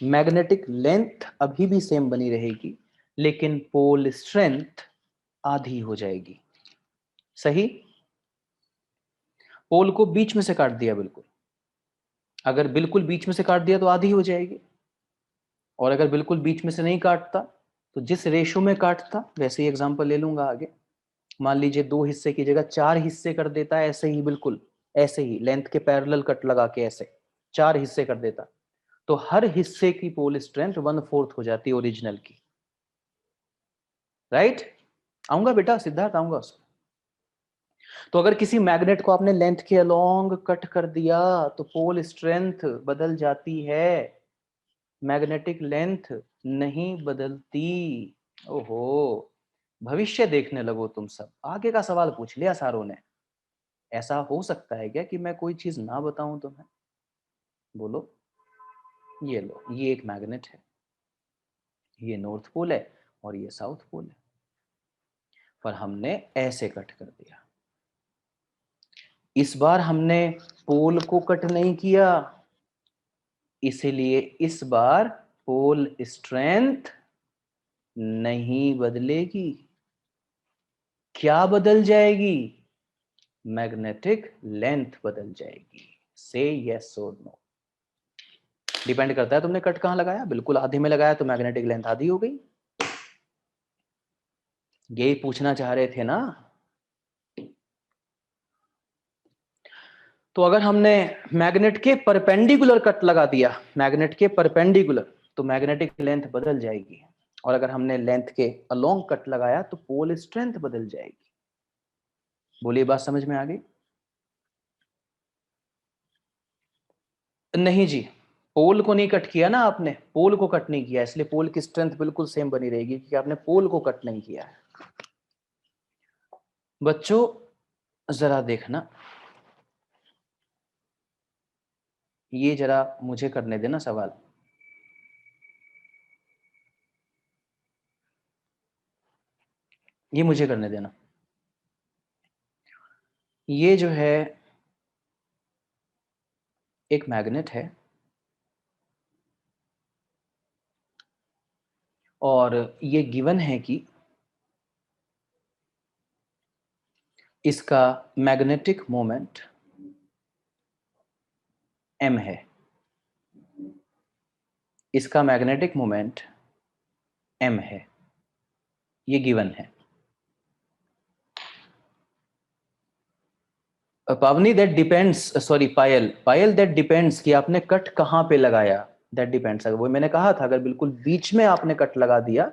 मैग्नेटिक लेंथ अभी भी सेम बनी रहेगी, लेकिन पोल स्ट्रेंथ आधी हो जाएगी। सही, पोल को बीच में से काट दिया बिल्कुल, अगर बिल्कुल बीच में से काट दिया तो आधी हो जाएगी, और अगर बिल्कुल बीच में से नहीं काटता तो जिस रेशो में काटता वैसे ही एग्जांपल ले लूंगा आगे। मान लीजिए दो हिस्से की जगह चार हिस्से कर देता है, ऐसे ही बिल्कुल ऐसे ही लेंथ के पैरेलल कट लगा के ऐसे चार हिस्से कर देता, तो हर हिस्से की पोल स्ट्रेंथ 1/4 हो जाती है ओरिजिनल की। राइट, आऊंगा बेटा सिद्धार्थ, आऊंगा उसमें। तो अगर किसी मैग्नेट को आपने लेंथ के अलोंग कट कर दिया तो पोल स्ट्रेंथ बदल जाती है, मैग्नेटिक लेंथ नहीं बदलती। ओहो, भविष्य देखने लगो तुम सब, आगे का सवाल पूछ लिया सारों ने। ऐसा हो सकता है क्या कि मैं कोई चीज ना बताऊं तुम्हें, बोलो। ये लो, ये एक मैग्नेट है, ये नॉर्थ पोल है और ये साउथ पोल है। पर हमने ऐसे कट कर दिया। इस बार हमने पोल को कट नहीं किया, इसीलिए इस बार पोल स्ट्रेंथ नहीं बदलेगी। क्या बदल जाएगी? मैग्नेटिक लेंथ बदल जाएगी। से यस और नो। डिपेंड करता है तुमने कट कहां लगाया। बिल्कुल आधे में लगाया तो मैग्नेटिक लेंथ आधी हो गई। यही पूछना चाह रहे थे ना। तो अगर हमने मैग्नेट के परपेंडिकुलर कट लगा दिया, मैग्नेट के परपेंडिकुलर, तो मैग्नेटिक लेंथ बदल जाएगी। और अगर हमने लेंथ के अलोंग कट लगाया तो पोल स्ट्रेंथ बदल जाएगी। बोलिए, बात समझ में आ गई? नहीं जी, पोल को नहीं कट किया ना आपने, पोल को कट नहीं किया, इसलिए पोल की स्ट्रेंथ बिल्कुल सेम बनी रहेगी क्योंकि आपने पोल को कट नहीं किया है। बच्चों जरा देखना, ये जरा मुझे करने देना सवाल। ये मुझे करने देना। ये जो है एक मैग्नेट है और ये गिवन है कि इसका मैग्नेटिक मोमेंट m है। इसका मैग्नेटिक मोमेंट m है, ये गिवन है। पावनी, that depends, sorry Payal, Payal that depends कि आपने कट कहां पे लगाया। दैट डिपेंड्स, अगर वो मैंने कहा था अगर बिल्कुल बीच में आपने कट लगा दिया,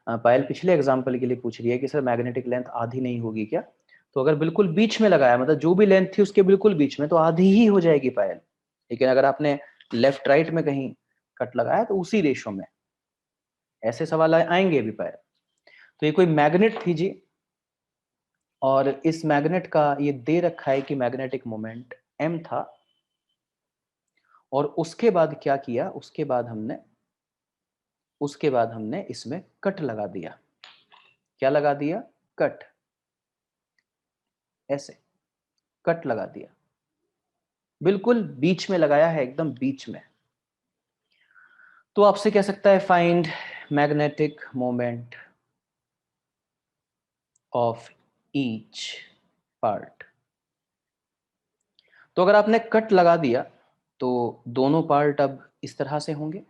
पायल पिछले एग्जांपल के लिए पूछ रही है कि सर मैग्नेटिक लेंथ आधी नहीं होगी क्या? तो अगर बिल्कुल बीच में लगाया, मतलब जो भी लेंथ थी उसके बिल्कुल बीच में, तो आधी ही हो जाएगी पायल। लेकिन अगर आपने लेफ्ट राइट में कहीं कट लगाया तो उसी रेशो में। ऐसे सवाल आएंगे भी पायल। तो ये कोई मैग्नेट थी जी, और इस मैग्नेट का ये दे रखा है कि मैग्नेटिक मोमेंट m था। और उसके बाद क्या किया, उसके बाद हमने इसमें कट लगा दिया। क्या लगा दिया? कट। ऐसे कट लगा दिया, बिल्कुल बीच में लगाया है, एकदम बीच में। तो आपसे कह सकता है find magnetic moment of each part. तो अगर आपने कट लगा दिया तो दोनों पार्ट अब इस तरह से होंगे,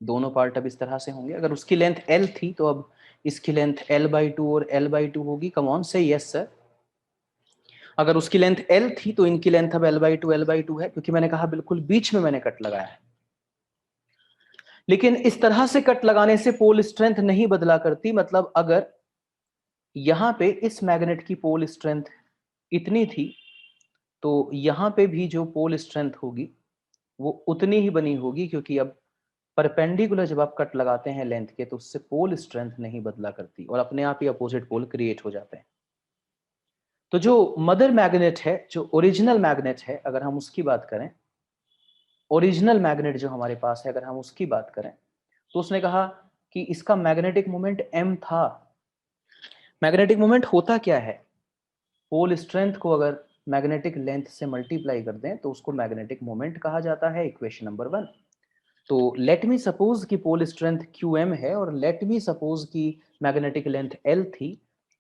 दोनों पार्ट अब इस तरह से होंगे। अगर उसकी लेंथ l थी तो अब इसकी लेंथ l/2 और l/2 होगी। कम ऑन से यस सर। अगर उसकी लेंथ l थी तो इनकी लेंथ अब l/2 l/2 है, क्योंकि मैंने कहा बिल्कुल बीच में मैंने कट लगाया है। लेकिन इस तरह से कट लगाने से पोल स्ट्रेंथ नहीं बदला करती। मतलब अगर यहां पे इस मैग्नेट की पोल स्ट्रेंथ इतनी थी तो यहां पे भी जो पोल स्ट्रेंथ होगी वो उतनी ही बनी होगी, क्योंकि अब परपेंडिकुलर जब आप कट लगाते हैं लेंथ के तो उससे पोल स्ट्रेंथ नहीं बदला करती और अपने आप ही अपोजिट पोल क्रिएट हो जाते हैं। तो जो मदर मैग्नेट है, जो ओरिजिनल मैग्नेट है, अगर हम उसकी बात करें, ओरिजिनल मैग्नेट जो हमारे पास है अगर हम उसकी बात करें, तो उसने कहा कि इसका मैग्नेटिक मोमेंट m था। मैग्नेटिक मोमेंट होता क्या है? पोल स्ट्रेंथ को अगर मैग्नेटिक लेंथ से मल्टीप्लाई कर दें तो उसको मैग्नेटिक मोमेंट कहा जाता है। Equation number 1। तो लेट मी सपोज कि पोल स्ट्रेंथ QM है और लेट मी सपोज कि मैग्नेटिक लेंथ L थी।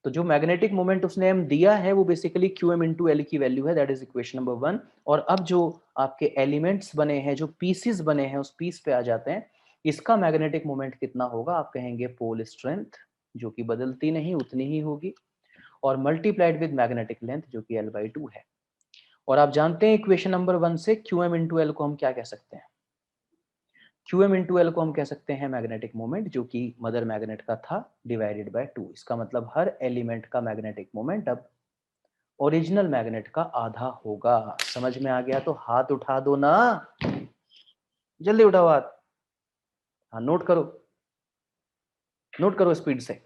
तो जो मैग्नेटिक मोमेंट उसने M दिया है वो बेसिकली QM इंटू L की वैल्यू है। That is equation number 1। और अब जो आपके एलिमेंट्स बने हैं, जो पीसेस बने हैं, उस पीस पे आ जाते हैं। इसका मैग्नेटिक मोमेंट कितना होगा? आप कहेंगे पोल स्ट्रेंथ, जो कि बदलती नहीं, उतनी ही होगी, और मल्टीप्लाइड विद मैग्नेटिक लेंथ जो कि L/2 है। और आप जानते हैं इक्वेशन नंबर 1 से QM इंटू L को हम क्या कह सकते हैं? QM इंटू L को हम कह सकते हैं मैग्नेटिक मोमेंट, जो कि मदर मैग्नेट का था, डिवाइडेड बाय 2। इसका मतलब हर एलिमेंट का मैग्नेटिक मोमेंट अब ओरिजिनल मैग्नेट का आधा होगा। समझ में आ गया तो हाथ उठा दो ना, जल्दी उठाओ हाथ। हाँ, नोट करो, नोट करो स्पीड से।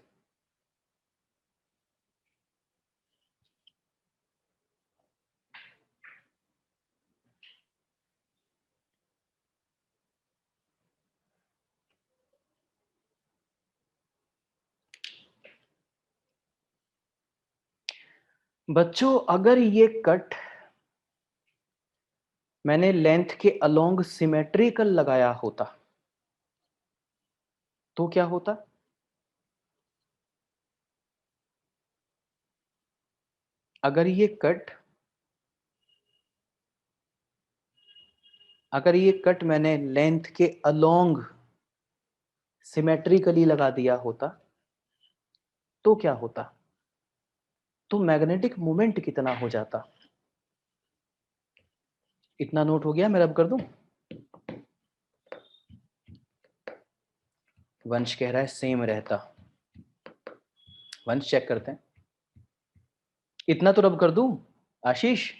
बच्चों अगर ये कट मैंने लेंथ के अलोंग सिमेट्रिकल लगाया होता तो क्या होता? अगर ये कट मैंने लेंथ के अलोंग सिमेट्रिकली लगा दिया होता तो क्या होता? तो मैग्नेटिक मोमेंट कितना हो जाता? इतना नोट हो गया, मैं रब कर दूं? वंश कह रहा है सेम रहता। वंश चेक करते हैं, इतना तो रब कर दूं। आशीष,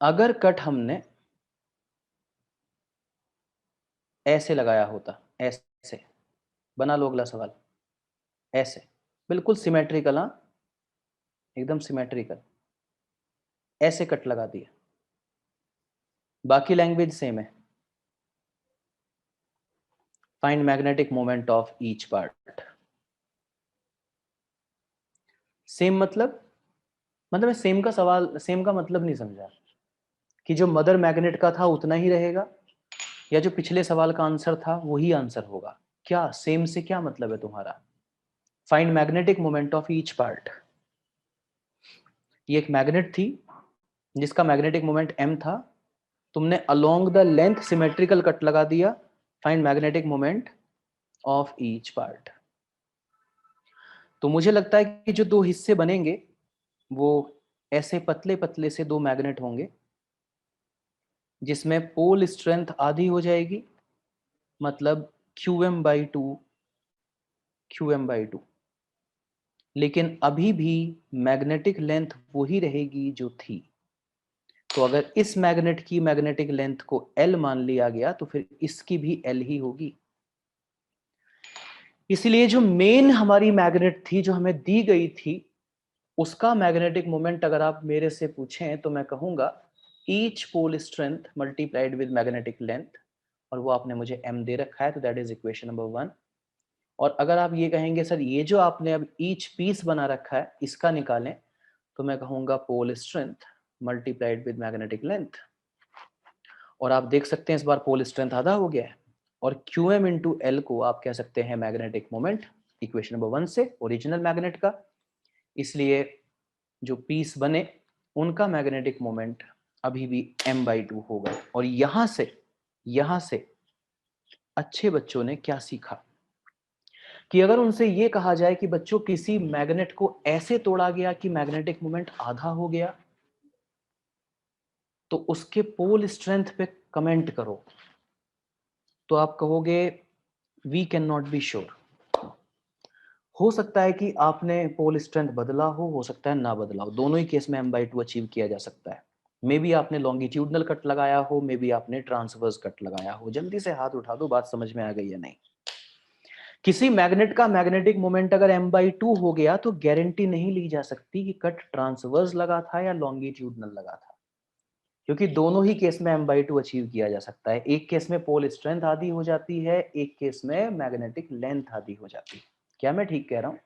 अगर कट हमने ऐसे लगाया होता, ऐसे, बना लो अगला सवाल, ऐसे बिल्कुल सिमेट्रिकल, हाँ एकदम सिमेट्रिकल, ऐसे कट लगा दिया, बाकी लैंग्वेज सेम है। Find magnetic moment of each part. Same मतलब मैं सेम का सवाल, सेम का मतलब नहीं समझा कि जो मदर मैग्नेट का था उतना ही रहेगा या जो पिछले सवाल का आंसर था वही आंसर होगा। क्या सेम से क्या मतलब है तुम्हारा? Find magnetic moment of each part. ये एक मैग्नेट थी जिसका मैग्नेटिक मोमेंट m था, तुमने along the length symmetrical cut लगा दिया। Find magnetic moment of each part. तो मुझे लगता है कि जो दो हिस्से बनेंगे वो ऐसे पतले पतले से दो मैग्नेट होंगे जिसमें पोल स्ट्रेंथ आधी हो जाएगी, मतलब QM/2, QM/2, लेकिन अभी भी मैग्नेटिक लेंथ वही रहेगी जो थी। तो अगर इस मैग्नेट की मैग्नेटिक लेंथ को L मान लिया गया तो फिर इसकी भी L ही होगी। इसलिए जो मेन हमारी मैग्नेट थी जो हमें दी गई थी, उसका मैग्नेटिक मोमेंट अगर आप मेरे से पूछें तो मैं कहूंगा each pole strength multiplied with magnetic length, और वो आपने मुझे m दे रखा है, तो दैट इज इक्वेशन नंबर 1। और अगर आप ये कहेंगे सर ये जो आपने अब ईच पीस बना रखा है इसका निकालें, तो मैं कहूंगा pole strength multiplied with magnetic length. और आप देख सकते हैं इस बार पोल स्ट्रेंथ आधा हो गया है, और QM इंटू एल को आप कह सकते हैं मैग्नेटिक मोमेंट, इक्वेशन नंबर 1 से, ओरिजिनल मैग्नेट का। इसलिए जो पीस बने उनका मैग्नेटिक मोमेंट अभी भी m/2 होगा। और यहां से अच्छे बच्चों ने क्या सीखा कि अगर उनसे ये कहा जाए कि बच्चों किसी मैग्नेट को ऐसे तोड़ा गया कि मैग्नेटिक मोमेंट आधा हो गया, तो उसके पोल स्ट्रेंथ पे कमेंट करो, तो आप कहोगे we can not be sure. हो सकता है कि आपने पोल स्ट्रेंथ बदला हो सकता है ना बदला हो, दोनों ही केस में m/2 अचीव किया जा सकता है। मे बी आपने लॉन्गिट्यूडनल कट लगाया हो, मे बी आपने ट्रांसवर्स कट लगाया हो। जल्दी से हाथ उठा दो, बात समझ में आ गई है नहीं? किसी मैग्नेट का मैग्नेटिक मोमेंट अगर m/2 हो गया तो गारंटी नहीं ली जा सकती कि कट ट्रांसवर्स लगा था या लॉन्गिट्यूडनल लगा था, क्योंकि दोनों ही केस में m/2 अचीव किया जा सकता है। एक केस में पोल स्ट्रेंथ आधी हो जाती है, एक केस में मैग्नेटिक लेंथ आधी हो जाती है। क्या मैं ठीक कह रहा हूं?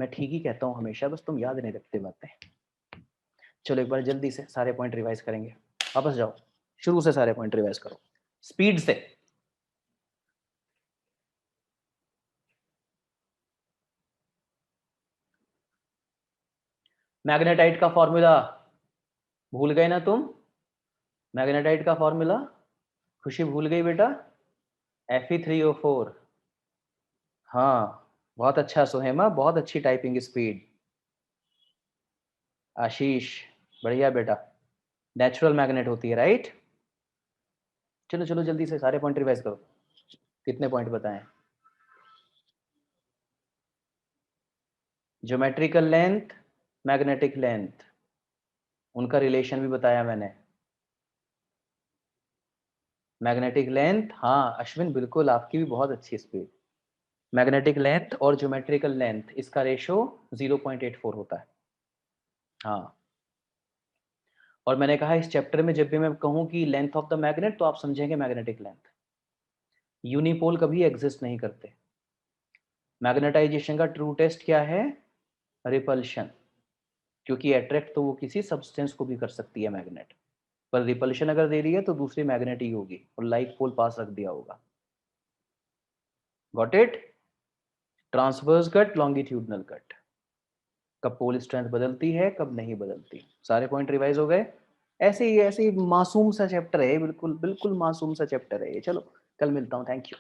मैं ठीक ही कहता हूं हमेशा, बस तुम याद नहीं रखते बातें। चलो एक बार जल्दी से सारे पॉइंट रिवाइज करेंगे। वापस जाओ, शुरू से सारे पॉइंट रिवाइज करो स्पीड से। मैग्नेटाइट का फॉर्मूला भूल गए ना तुम? मैग्नेटाइट का फॉर्मूला खुशी भूल गई बेटा? Fe3O4। हाँ बहुत अच्छा सुहेमा, बहुत अच्छी टाइपिंग स्पीड। आशीष बढ़िया बेटा, नेचुरल मैग्नेट होती है राइट। चलो चलो जल्दी से सारे पॉइंट रिवाइज करो। कितने पॉइंट बताएं? ज्योमेट्रिकल लेंथ, मैग्नेटिक लेंथ, उनका रिलेशन भी बताया मैंने। मैग्नेटिक लेंथ, हाँ अश्विन बिल्कुल, आपकी भी बहुत अच्छी स्पीड। मैग्नेटिक लेंथ और ज्योमेट्रिकल लेंथ इसका रेशो 0.84 होता है। हाँ, और मैंने कहा इस चैप्टर में जब भी मैं कहूं कि लेंथ ऑफ द मैग्नेट तो आप समझेंगे मैग्नेटिक लेंथ। यूनिपोल कभी एग्जिस्ट नहीं करते। मैग्नेटाइजेशन का ट्रू टेस्ट क्या है? रिपल्शन, क्योंकि अट्रैक्ट तो वो किसी सब्सटेंस को भी कर सकती है मैग्नेट, पर रिपल्शन अगर दे रही है तो दूसरी मैग्नेट ही होगी और लाइक पोल पास रख दिया होगा। Got it? Transverse cut, longitudinal cut, कब पोल स्ट्रेंथ बदलती है कब नहीं बदलती, सारे पॉइंट रिवाइज हो गए। ऐसे ही मासूम सा चैप्टर है, बिल्कुल बिल्कुल मासूम सा चैप्टर है ये। चलो कल मिलता हूँ, थैंक यू।